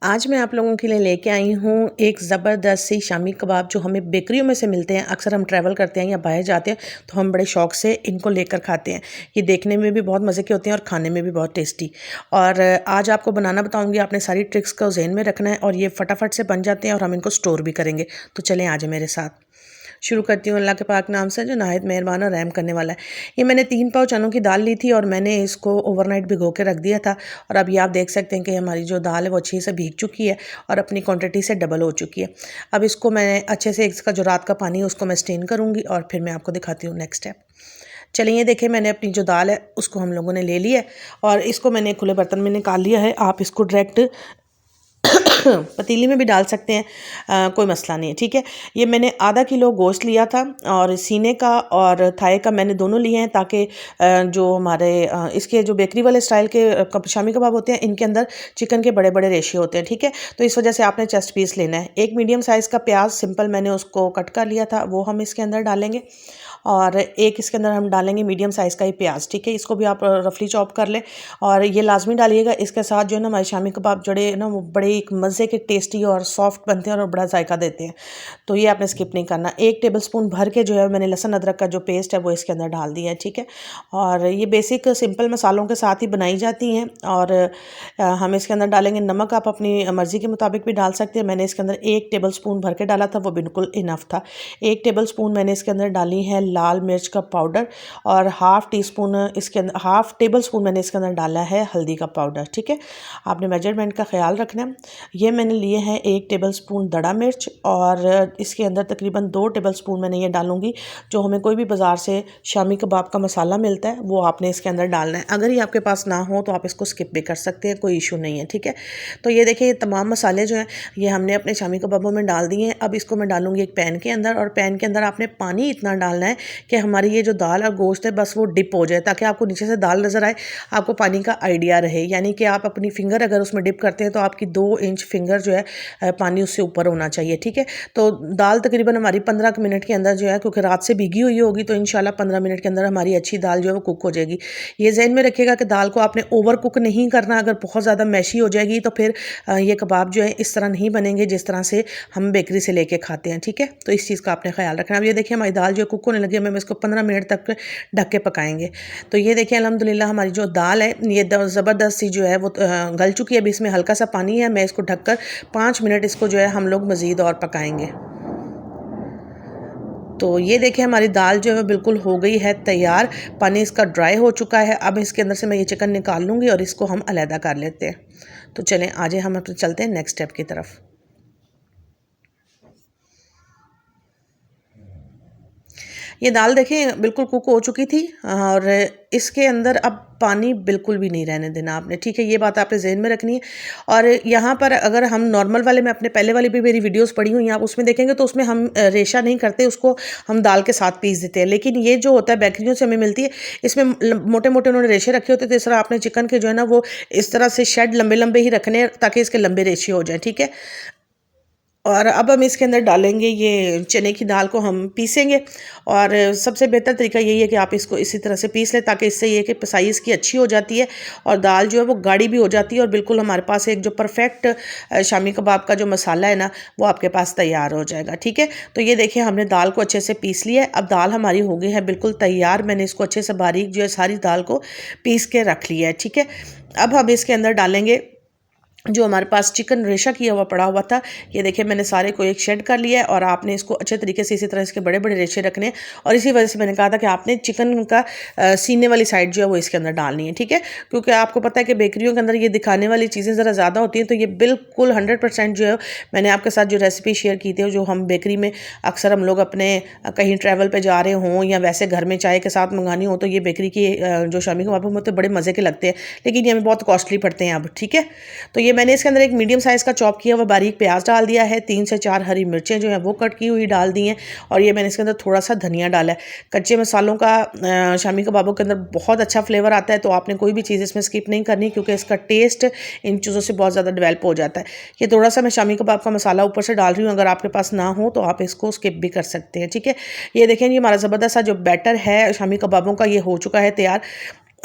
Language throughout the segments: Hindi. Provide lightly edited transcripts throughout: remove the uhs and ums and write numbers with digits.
आज मैं आप लोगों के लिए लेके आई हूँ एक ज़बरदस्त सी शामी कबाब जो हमें बेकरियों में से मिलते हैं। अक्सर हम ट्रैवल करते हैं या बाहर जाते हैं तो हम बड़े शौक से इनको लेकर खाते हैं। ये देखने में भी बहुत मज़े के होते हैं और खाने में भी बहुत टेस्टी। और आज आपको बनाना बताऊँगी। आपने सारी ट्रिक्स को ज़हन में रखना है और ये फटाफट से बन जाते हैं और हम इनको स्टोर भी करेंगे। तो चलें आज मेरे साथ शुरू करती हूँ अल्लाह के पाक नाम से जो नाहित मेहरबान और रहम करने वाला है। ये मैंने 3 पाव चनों की दाल ली थी और मैंने इसको ओवरनाइट भिगो के रख दिया था। और अब ये आप देख सकते हैं कि हमारी जो दाल है वो अच्छी से भीग चुकी है और अपनी क्वांटिटी से डबल हो चुकी है। अब इसको मैं अच्छे से इसका जो रात का पानी है उसको मैं स्टेन करूँगी और फिर मैं आपको दिखाती हूँ नेक्स्ट स्टेप। चलिए देखिए मैंने अपनी जो दाल है उसको हम लोगों ने ले लिया है और इसको मैंने खुले बर्तन में निकाल लिया है। आप इसको डायरेक्ट पतीली में भी डाल सकते हैं, कोई मसला नहीं है। ठीक है, ये मैंने आधा किलो गोश्त लिया था और सीने का और थाई का मैंने दोनों लिए हैं ताकि जो हमारे इसके जो बेकरी वाले स्टाइल के शामी कबाब होते हैं इनके अंदर चिकन के बड़े बड़े रेशियो होते हैं। ठीक है, तो इस वजह से आपने चेस्ट पीस लेना है। एक मीडियम साइज़ का प्याज सिंपल मैंने उसको कट कर लिया था, वो हम इसके अंदर डालेंगे। और एक इसके अंदर हम डालेंगे मीडियम साइज़ का ही प्याज। ठीक है, इसको भी आप रफली चॉप कर लें और ये लाजमी डालिएगा। इसके साथ जो है ना हमारे शामी कबाब जड़े ना वो बड़े एक मज़े के टेस्टी और सॉफ्ट बनते हैं और बड़ा जायका देते हैं। तो ये आपने स्किप नहीं करना। 1 टेबलस्पून भर के जो है मैंने लहसुन अदरक का जो पेस्ट है वो इसके अंदर डाल दिया है। ठीक है, और ये बेसिक सिंपल मसालों के साथ ही बनाई जाती हैं। और हम इसके अंदर डालेंगे नमक। आप अपनी मर्ज़ी के मुताबिक भी डाल सकते हैं। मैंने इसके अंदर 1 टेबलस्पून भर के डाला था, वो बिल्कुल इनफ था। 1 टेबलस्पून मैंने इसके अंदर डाली है लाल मिर्च का पाउडर और हाफ़ टेबल स्पून मैंने इसके अंदर डाला है हल्दी का पाउडर। ठीक है, आपने मेजरमेंट का ख्याल रखना है। ये मैंने लिए हैं 1 टेबल स्पून दड़ा मिर्च और इसके अंदर तकरीबन 2 टेबल स्पून मैंने ये डालूंगी जो हमें कोई भी बाज़ार से शामी कबाब का मसाला मिलता है वो आपने इसके अंदर डालना है। अगर ये आपके पास ना हो तो आप इसको स्किप भी कर सकते हैं, कोई इशू नहीं है। ठीक है, तो ये देखिए ये तमाम मसाले जो हैं ये हमने अपने शामी कबाबों में डाल दिए हैं। अब इसको मैं डालूंगी एक पैन के अंदर और पैन के अंदर आपने पानी इतना डालना है कि हमारी ये जो दाल और गोश्त है बस वो डिप हो जाए, ताकि आपको नीचे से दाल नज़र आए, आपको पानी का आइडिया रहे। यानी कि आप अपनी फिंगर अगर उसमें डिप करते हैं तो आपकी 2 इंच फिंगर जो है पानी उससे ऊपर होना चाहिए। ठीक है, तो दाल तकरीबन हमारी 15 मिनट के अंदर जो है, क्योंकि रात से भीगी हुई होगी तो इंशाल्लाह 15 मिनट के अंदर हमारी अच्छी दाल जो है वो कुक हो जाएगी। ये जहन में रखिएगा कि दाल को आपने ओवर कुक नहीं करना। अगर बहुत ज़्यादा मैशी हो जाएगी तो फिर ये कबाब जो है इस तरह नहीं बनेंगे जिस तरह से हम बेकरी से लेके खाते हैं। ठीक है, तो इस चीज़ का आपने ख्याल रखना। अब ये देखिए हमारी दाल जो कुक होने लगी है, मैं इसको 15 मिनट तक ढक के पकाएंगे। तो ये देखिए अल्हम्दुलिल्लाह हमारी जो दाल है ये ज़बरदस्त सी जो है वो गल चुकी है। अभी इसमें हल्का सा पानी है, मैं इसको ढककर 5 मिनट इसको जो है हम लोग मज़ीद और पकाएंगे। तो ये देखिए हमारी दाल जो है बिल्कुल हो गई है तैयार, पानी इसका ड्राई हो चुका है। अब इसके अंदर से मैं ये चिकन निकाल लूँगी और इसको हम अलहदा कर लेते हैं। तो चलें आज हम अपने चलते हैं नेक्स्ट स्टेप की तरफ। ये दाल देखें बिल्कुल कुक हो चुकी थी और इसके अंदर अब पानी बिल्कुल भी नहीं रहने देना आपने। ठीक है, ये बात आपने ज़हन में रखनी है। और यहाँ पर अगर हम नॉर्मल वाले में अपने पहले वाली भी मेरी वीडियोस पड़ी हुई हैं, आप उसमें देखेंगे तो उसमें हम रेशा नहीं करते, उसको हम दाल के साथ पीस देते हैं। लेकिन ये जो होता है बेकरियों से हमें मिलती है, इसमें मोटे मोटे उन्होंने रेशे रखे होते हैं। तो इस तरह आपने चिकन के जो है ना वो इस तरह से शेड लंबे लंबे ही रखने हैं ताकि इसके लंबे रेशे हो जाए। ठीक है, और अब हम इसके अंदर डालेंगे ये चने की दाल को हम पीसेंगे। और सबसे बेहतर तरीका यही है कि आप इसको इसी तरह से पीस लें ताकि इससे ये कि पिसाई इसकी अच्छी हो जाती है और दाल जो है वो गाढ़ी भी हो जाती है और बिल्कुल हमारे पास एक जो परफेक्ट शामी कबाब का जो मसाला है ना वो आपके पास तैयार हो जाएगा। ठीक है, तो ये देखिए हमने दाल को अच्छे से पीस लिया है। अब दाल हमारी हो गई है बिल्कुल तैयार। मैंने इसको अच्छे से बारीक जो है सारी दाल को पीस के रख लिया है। ठीक है, अब हम इसके अंदर डालेंगे जो हमारे पास चिकन रेशा किया हुआ पड़ा हुआ था। ये देखिए मैंने सारे को एक शेड कर लिया है और आपने इसको अच्छे तरीके से इसी तरह इसके बड़े बड़े रेशे रखने हैं। और इसी वजह से मैंने कहा था कि आपने चिकन का सीने वाली साइड जो है वो इसके अंदर डालनी है। ठीक है, क्योंकि आपको पता है कि बेकरियों के अंदर ये दिखाने वाली चीज़ें ज़रा ज़्यादा होती हैं। तो ये बिल्कुल 100% जो है मैंने आपके साथ जो रेसिपी शेयर की थी, जो हम बेकरी में अक्सर हम लोग अपने कहीं ट्रैवल पर जा रहे हों या वैसे घर में चाय के साथ मंगानी हो तो ये बेकरी की जो शामी कबाब होते बड़े मज़े के लगते हैं, लेकिन ये हमें बहुत कॉस्टली पड़ते हैं अब। ठीक है, तो ये मैंने इसके अंदर एक मीडियम साइज़ का चॉप किया हुआ बारीक प्याज डाल दिया है, 3 से 4 हरी मिर्चें जो हैं वो कट की हुई डाल दी हैं और ये मैंने इसके अंदर थोड़ा सा धनिया डाला है। कच्चे मसालों का शामी कबाबों के अंदर बहुत अच्छा फ्लेवर आता है, तो आपने कोई भी चीज़ इसमें स्किप नहीं करनी क्योंकि इसका टेस्ट इन चीज़ों से बहुत ज़्यादा डेवलप हो जाता है। ये थोड़ा सा मैं शामी कबाब का मसाला ऊपर से डाल रही हूँ, अगर आपके पास ना हो तो आप इसको स्किप भी कर सकते हैं। ठीक है, ये देखें ये हमारा ज़बरदस्त सा जो बैटर है शामी कबाबों का ये हो चुका है तैयार।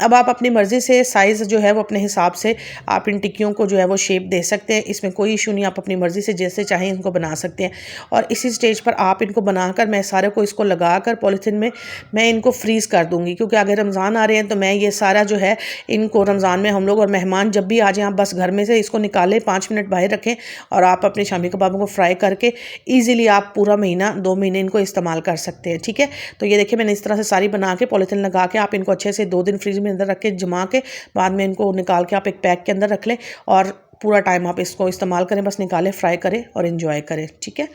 अब आप अपनी मर्ज़ी से साइज़ जो है वो अपने हिसाब से आप इन टिक्कियों को जो है वो शेप दे सकते हैं, इसमें कोई इशू नहीं, आप अपनी मर्ज़ी से जैसे चाहें इनको बना सकते हैं। और इसी स्टेज पर आप इनको बनाकर मैं सारे को इसको लगाकर पॉलीथीन में मैं इनको फ्रीज़ कर दूँगी, क्योंकि आगे रमज़ान आ रहे हैं तो मैं ये सारा जो है इनको रमज़ान में हम लोग और मेहमान जब भी आ जाएँ आप बस घर में से इसको निकालें, 5 मिनट बाहर रखें और आप अपने शामी कबाबों को फ्राई करके ईज़िली आप पूरा महीना 2 महीने इनको इस्तेमाल कर सकते हैं। ठीक है, तो ये देखिए मैंने इस तरह से सारी बना के पॉलीथीन लगा के आप इनको अच्छे से 2 दिन फ्रिज में अंदर रख के जमा के बाद में इनको निकाल के आप एक पैक के अंदर रख लें और पूरा टाइम आप इसको इस्तेमाल करें, बस निकालें, फ्राई करें और एंजॉय करें। ठीक है,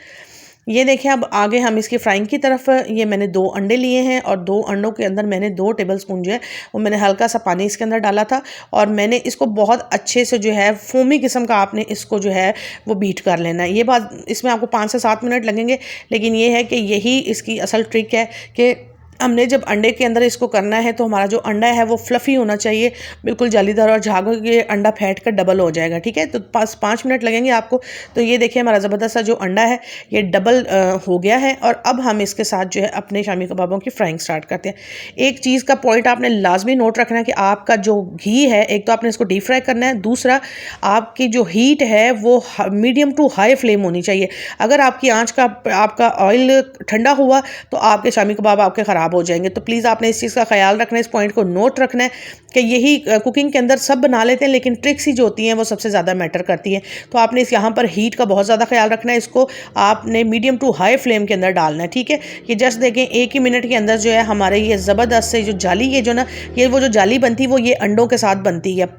ये देखें अब आगे हम इसकी फ्राइंग की तरफ। ये मैंने 2 अंडे लिए हैं और 2 अंडों के अंदर मैंने 2 टेबलस्पून जो है वो मैंने हल्का सा पानी इसके अंदर डाला था और मैंने इसको बहुत अच्छे से जो है फोमी किस्म का आपने इसको जो है वो बीट कर लेना है। ये बात इसमें आपको 5 से 7 मिनट लगेंगे, लेकिन ये है कि यही इसकी असल ट्रिक है कि हमने जब अंडे के अंदर इसको करना है तो हमारा जो अंडा है वो फ्लफ़ी होना चाहिए, बिल्कुल जालीदार, और झागोगे अंडा फैट कर डबल हो जाएगा। ठीक है, तो 5 मिनट लगेंगे आपको। तो ये देखिए हमारा ज़बरदस्त सा जो अंडा है ये डबल हो गया है और अब हम इसके साथ जो है अपने शामी कबाबों की फ्राइंग स्टार्ट करते हैं। एक चीज़ का पॉइंट आपने लाजमी नोट रखना है कि आपका जो घी है, एक तो आपने इसको डीप फ्राई करना है, दूसरा आपकी जो हीट है वो मीडियम टू हाई फ्लेम होनी चाहिए। अगर आपकी आँच का आपका ऑयल ठंडा हुआ तो आपके शामी कबाब आपके ख़राब हो जाएंगे। तो प्लीज़ आपने इस चीज़ का ख्याल रखना है, इस पॉइंट को नोट रखना है कि यही कुकिंग के अंदर सब बना लेते हैं लेकिन ट्रिक्स ही जो होती हैं वो सबसे ज़्यादा मैटर करती हैं। तो आपने इस यहाँ पर हीट का बहुत ज़्यादा ख्याल रखना है, इसको आपने मीडियम टू हाई फ्लेम के अंदर डालना है। ठीक है, ये जस्ट देखें 1 ही मिनट के अंदर जो है हमारे ये ज़बरदस्त से जो जाली, ये जो ना ये वो जो जाली बनती है वो ये अंडों के साथ बनती है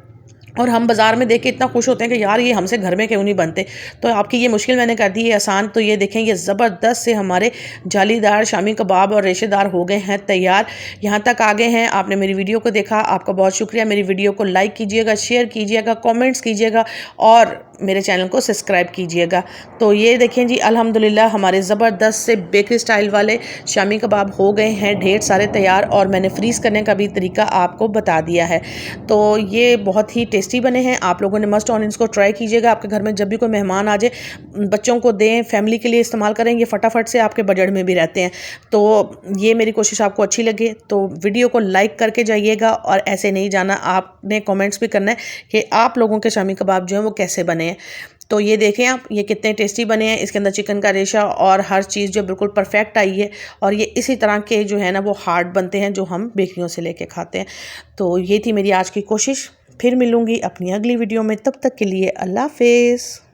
और हम बाज़ार में देख के इतना खुश होते हैं कि यार ये हमसे घर में क्यों नहीं बनते। तो आपकी ये मुश्किल मैंने कर दी है आसान। तो ये देखें ये ज़बरदस्त से हमारे जालीदार शामी कबाब और रेशेदार हो गए हैं तैयार। यहाँ तक आ गए हैं, आपने मेरी वीडियो को देखा, आपका बहुत शुक्रिया। मेरी वीडियो को लाइक कीजिएगा, शेयर कीजिएगा, कमेंट्स कीजिएगा और मेरे चैनल को सब्सक्राइब कीजिएगा। तो ये देखें जी अल्हम्दुलिल्लाह हमारे ज़बरदस्त से बेकरी स्टाइल वाले शामी कबाब हो गए हैं ढेर सारे तैयार और मैंने फ्रीज़ करने का भी तरीका आपको बता दिया है। तो ये बहुत ही टेस्टी बने हैं, आप लोगों ने मस्ट ऑन इसको ट्राई कीजिएगा। आपके घर में जब भी कोई मेहमान आ जाए, बच्चों को दें, फैमिली के लिए इस्तेमाल करें, ये फटाफट से आपके बजट में भी रहते हैं। तो ये मेरी कोशिश आपको अच्छी लगे तो वीडियो को लाइक करके जाइएगा और ऐसे नहीं जाना, आपने कमेंट्स भी करना है कि आप लोगों के शामी कबाब जो हैं वो कैसे बने हैं। तो ये देखें आप ये कितने टेस्टी बने हैं, इसके अंदर चिकन का रेशा और हर चीज़ जो बिल्कुल परफेक्ट आई है और ये इसी तरह के जो है ना वो हार्ड बनते हैं जो हम बेकरियों से लेके खाते हैं। तो ये थी मेरी आज की कोशिश, फिर मिलूँगी अपनी अगली वीडियो में, तब तक के लिए अल्लाह हाफ़िज़।